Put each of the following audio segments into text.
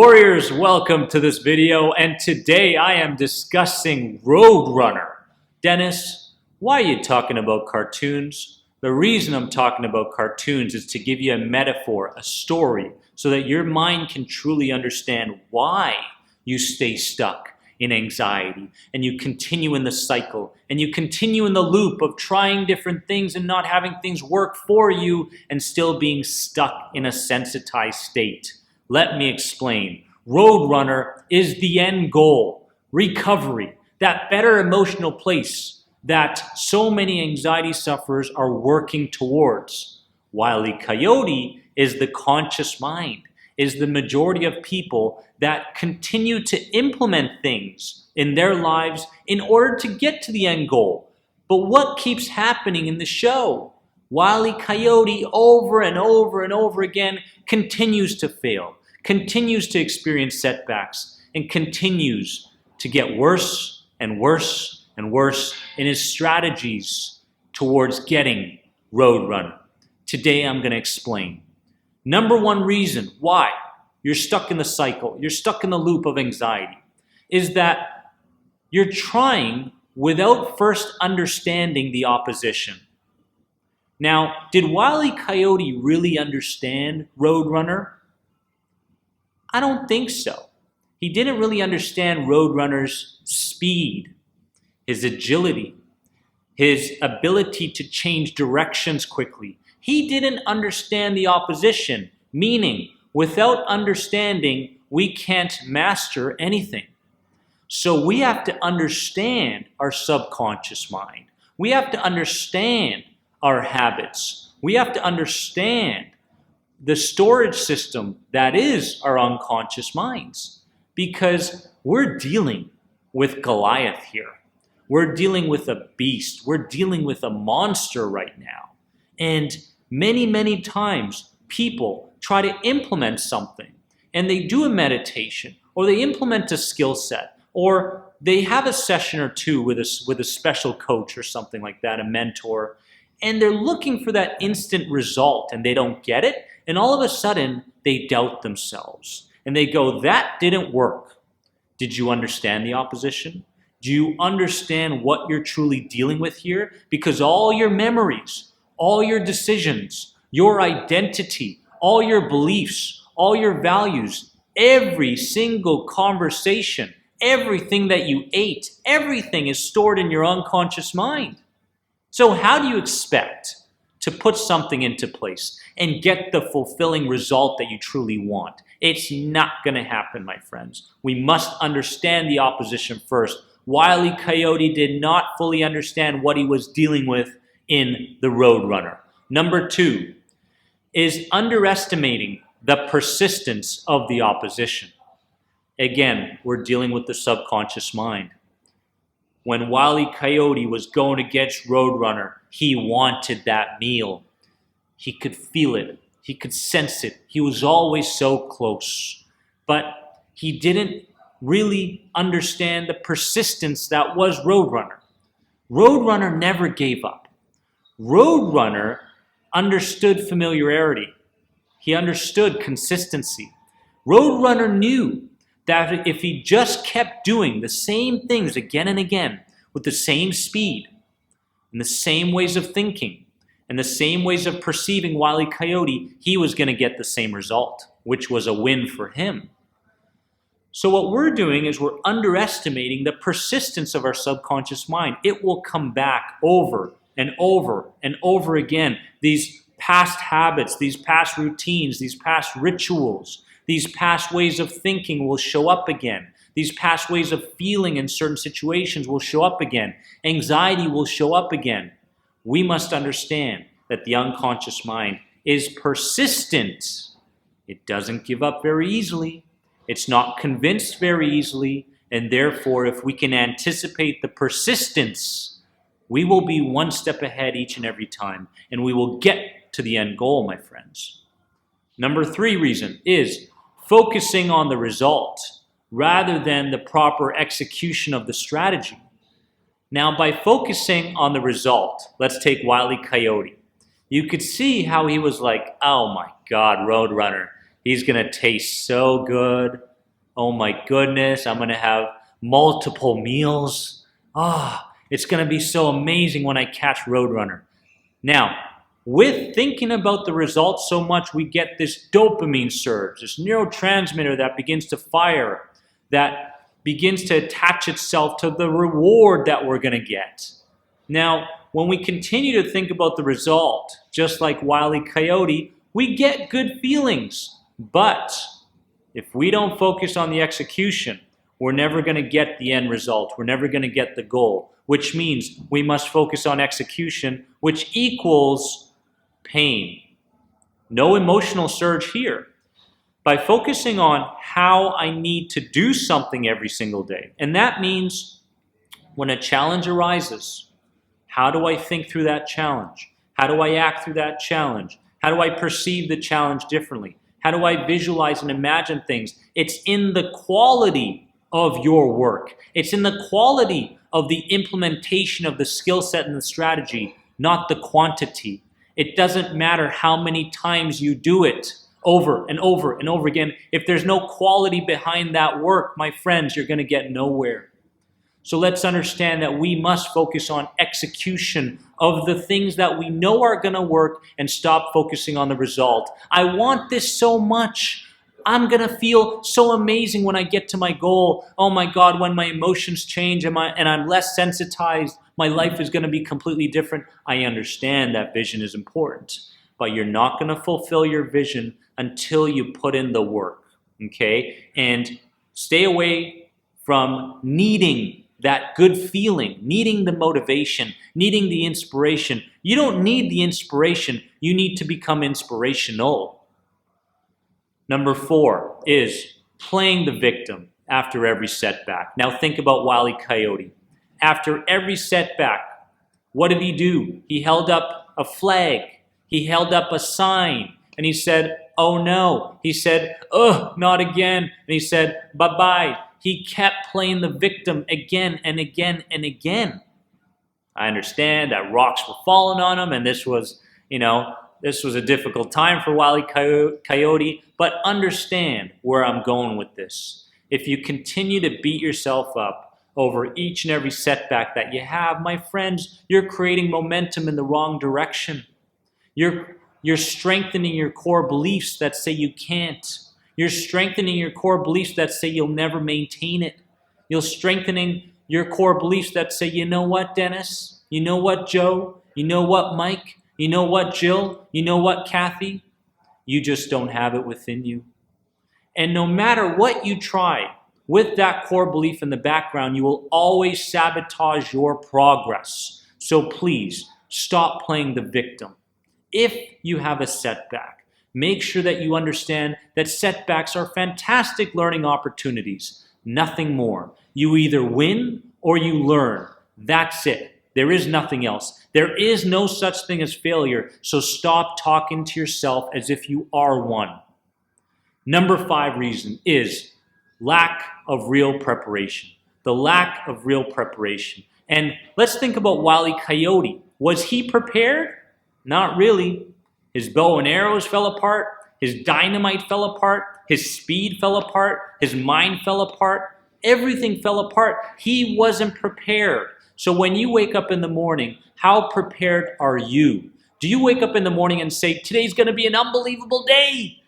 Warriors, welcome to this video, and today I am discussing Road Runner. Dennis, why are you talking about cartoons? The reason I'm talking about cartoons is to give you a metaphor, a story, so that your mind can truly understand why you stay stuck in anxiety, and you continue in the cycle, and you continue in the loop of trying different things and not having things work for you, and still being stuck in a sensitized state. Let me explain. Road Runner is the end goal, recovery, that better emotional place that so many anxiety sufferers are working towards. Wile Coyote is the conscious mind, is the majority of people that continue to implement things in their lives in order to get to the end goal. But what keeps happening in the show? Wile Coyote over and over and over again continues to fail, continues to experience setbacks, and continues to get worse and worse and worse in his strategies towards getting Road Runner. Today I'm going to explain. Number one reason why you're stuck in the cycle, you're stuck in the loop of anxiety, is that you're trying without first understanding the opposition. Now, did Wile Coyote really understand Road Runner? I don't think so. He didn't really understand Road Runner's speed, his agility, his ability to change directions quickly. He didn't understand the opposition, meaning without understanding, we can't master anything. So we have to understand our subconscious mind. We have to understand our habits. We have to understand the storage system that is our unconscious minds, because we're dealing with Goliath here. We're dealing with a beast. We're dealing with a monster right now. And many times people try to implement something, and they do a meditation, or they implement a skill set, or they have a session or two with a special coach or something like that, a mentor, and they're looking for that instant result, and they don't get it, and all of a sudden they doubt themselves, and they go, that didn't work. Did you understand the opposition? Do you understand what you're truly dealing with here? Because all your memories, all your decisions, your identity, all your beliefs, all your values, every single conversation, everything that you ate, everything is stored in your unconscious mind. So how do you expect to put something into place and get the fulfilling result that you truly want? It's not going to happen, my friends. We must understand the opposition first. Wile Coyote did not fully understand what he was dealing with in the Road Runner. Number two is underestimating the persistence of the opposition. Again, we're dealing with the subconscious mind. When Wile Coyote was going against Road Runner, he wanted that meal. He could feel it. He could sense it. He was always so close. But he didn't really understand the persistence that was Road Runner. Road Runner never gave up. Road Runner understood familiarity. He understood consistency. Road Runner knew that if he just kept doing the same things again and again with the same speed and the same ways of thinking and the same ways of perceiving Wile Coyote, he was going to get the same result, which was a win for him. So what we're doing is we're underestimating the persistence of our subconscious mind. It will come back over and over and over again. These past habits, these past routines, these past rituals, these past ways of thinking will show up again. These past ways of feeling in certain situations will show up again. Anxiety will show up again. We must understand that the unconscious mind is persistent. It doesn't give up very easily. It's not convinced very easily. And therefore, if we can anticipate the persistence, we will be one step ahead each and every time. And we will get to the end goal, my friends. Number three reason is focusing on the result rather than the proper execution of the strategy. Now, by focusing on the result, let's take Wile Coyote. You could see how he was like, oh my God, Road Runner, he's going to taste so good. Oh my goodness, I'm going to have multiple meals. It's going to be so amazing when I catch Roadrunner. Now, with thinking about the results so much, we get this dopamine surge, this neurotransmitter that begins to fire, that begins to attach itself to the reward that we're going to get. Now, when we continue to think about the result, just like Wile E. Coyote, we get good feelings. But if we don't focus on the execution, we're never going to get the end result. We're never going to get the goal, which means we must focus on execution, which equals pain. No emotional surge here. By focusing on how I need to do something every single day, and that means when a challenge arises, how do I think through that challenge? How do I act through that challenge? How do I perceive the challenge differently? How do I visualize and imagine things? It's in the quality of your work. It's in the quality of the implementation of the skill set and the strategy, not the quantity. It doesn't matter how many times you do it over and over and over again. If there's no quality behind that work, my friends, you're going to get nowhere. So let's understand that we must focus on execution of the things that we know are going to work and stop focusing on the result. I want this so much. I'm going to feel so amazing when I get to my goal. Oh my God, when my emotions change and I'm less sensitized, my life is going to be completely different. I understand that vision is important, but you're not going to fulfill your vision until you put in the work, okay? And stay away from needing that good feeling, needing the motivation, needing the inspiration. You don't need the inspiration. You need to become inspirational. Number 4 is playing the victim after every setback. Now think about Wile E. Coyote. After every setback, what did he do? He held up a flag. He held up a sign. And he said, oh no. He said, not again. And he said, bye-bye. He kept playing the victim again and again and again. I understand that rocks were falling on him, and this was a difficult time for Wile E. Coyote, but understand where I'm going with this. If you continue to beat yourself up over each and every setback that you have, my friends, you're creating momentum in the wrong direction. You're strengthening your core beliefs that say you can't. You're strengthening your core beliefs that say you'll never maintain it. You're strengthening your core beliefs that say, you know what, Dennis? You know what, Joe? You know what, Mike? You know what, Jill? You know what, Kathy? You just don't have it within you. And no matter what you try, with that core belief in the background, you will always sabotage your progress. So please, stop playing the victim. If you have a setback, make sure that you understand that setbacks are fantastic learning opportunities. Nothing more. You either win or you learn. That's it. There is nothing else. There is no such thing as failure, so stop talking to yourself as if you are one. Number 5 reason is lack of real preparation. The lack of real preparation. And let's think about Wile E. Coyote. Was he prepared? Not really. His bow and arrows fell apart. His dynamite fell apart. His speed fell apart. His mind fell apart. Everything fell apart. He wasn't prepared. So when you wake up in the morning, how prepared are you? Do you wake up in the morning and say, today's going to be an unbelievable day,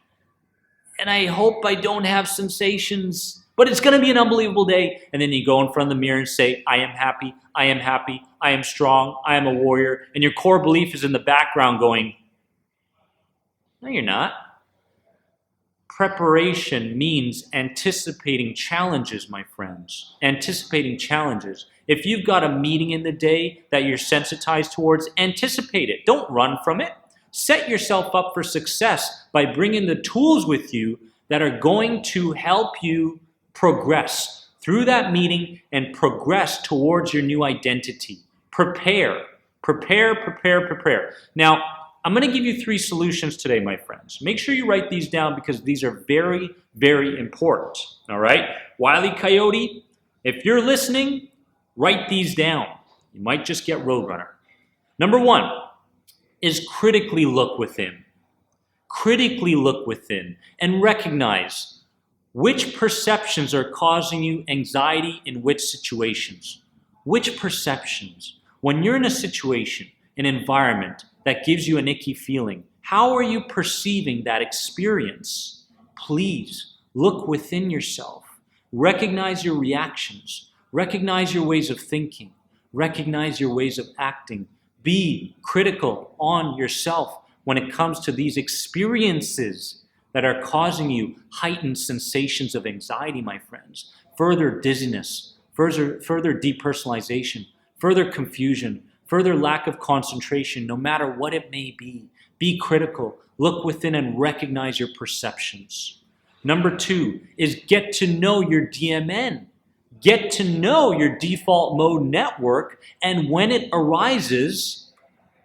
and I hope I don't have sensations, but it's going to be an unbelievable day? And then you go in front of the mirror and say, I am happy, I am happy, I am strong, I am a warrior. And your core belief is in the background going, no, you're not. Preparation means anticipating challenges, my friends. Anticipating challenges. If you've got a meeting in the day that you're sensitized towards, anticipate it. Don't run from it. Set yourself up for success by bringing the tools with you that are going to help you progress through that meeting and progress towards your new identity. Prepare. Prepare, prepare, prepare. Now, I'm going to give you 3 solutions today, my friends. Make sure you write these down because these are very, very important. All right? Wile E. Coyote, if you're listening, write these down. You might just get Roadrunner. Number 1 is critically look within. Critically look within and recognize Which perceptions are causing you anxiety in which situations? Which perceptions? When you're in a situation, an environment that gives you an icky feeling, how are you perceiving that experience? Please look within yourself. Recognize your reactions. Recognize your ways of thinking. Recognize your ways of acting. Be critical on yourself when it comes to these experiences that are causing you heightened sensations of anxiety, my friends. Further dizziness, further depersonalization, further confusion, further lack of concentration, no matter what it may be. Be critical. Look within and recognize your perceptions. Number 2 is get to know your DMN. Get to know your default mode network, and when it arises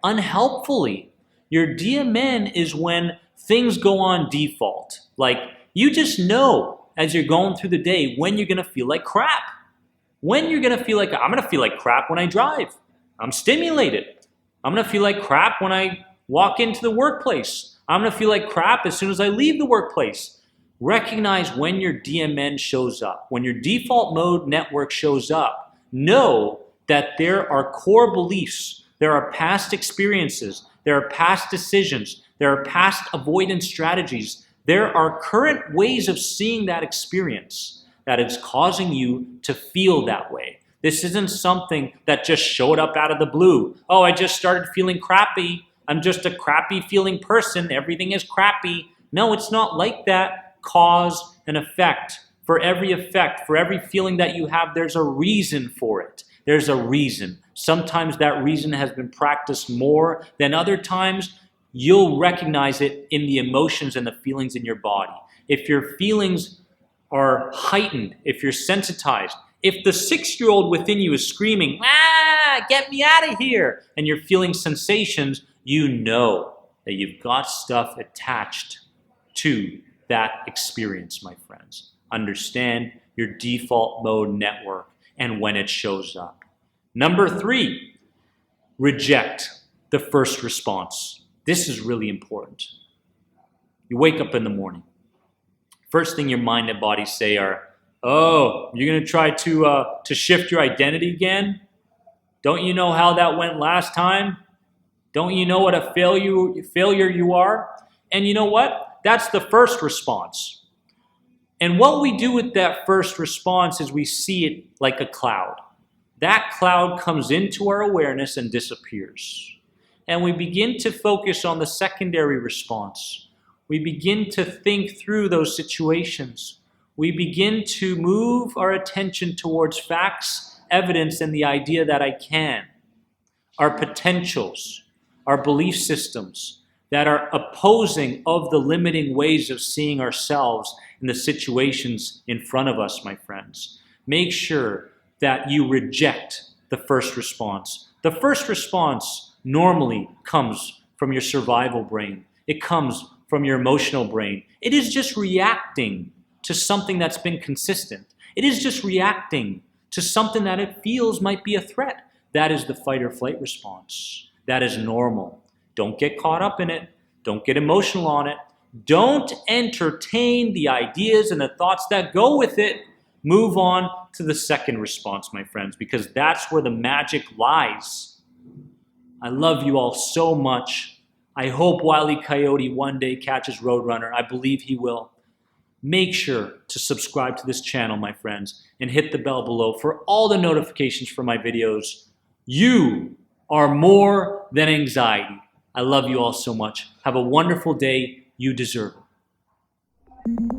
unhelpfully. Your DMN is when things go on default. Like, you just know as you're going through the day when you're gonna feel like crap. When you're gonna feel like, I'm gonna feel like crap when I drive. I'm stimulated. I'm gonna feel like crap when I walk into the workplace. I'm gonna feel like crap as soon as I leave the workplace. Recognize when your DMN shows up. When your default mode network shows up, know that there are core beliefs, there are past experiences, there are past decisions, there are past avoidance strategies, there are current ways of seeing that experience that is causing you to feel that way. This isn't something that just showed up out of the blue. Oh, I just started feeling crappy. I'm just a crappy feeling person. Everything is crappy. No, it's not like that. Cause and effect. For every feeling that you have, there's a reason for it. There's a reason. Sometimes that reason has been practiced more than other times. You'll recognize it in the emotions and the feelings in your body. If your feelings are heightened, if you're sensitized, if the 6-year-old within you is screaming, ah, get me out of here, and you're feeling sensations, you know that you've got stuff attached to that experience, my friends. Understand your default mode network and when it shows up. Number 3, reject the first response. This is really important. You wake up in the morning. First thing your mind and body say are, oh, you're going to try to shift your identity again? Don't you know how that went last time? Don't you know what a failure you are? And you know what? That's the first response. And what we do with that first response is we see it like a cloud. That cloud comes into our awareness and disappears. And we begin to focus on the secondary response. We begin to think through those situations. We begin to move our attention towards facts, evidence, and the idea that I can. Our potentials, our belief systems that are opposing of the limiting ways of seeing ourselves in the situations in front of us, my friends. Make sure that you reject the first response. The first response normally comes from your survival brain. It comes from your emotional brain. It is just reacting to something that's been consistent. It is just reacting to something that it feels might be a threat. That is the fight or flight response. That is normal. Don't get caught up in it. Don't get emotional on it. Don't entertain the ideas and the thoughts that go with it. Move on to the second response, my friends, because that's where the magic lies. I love you all so much. I hope Wile E. Coyote one day catches Road Runner. I believe he will. Make sure to subscribe to this channel, my friends, and hit the bell below for all the notifications for my videos. You are more than anxiety. I love you all so much. Have a wonderful day. You deserve it.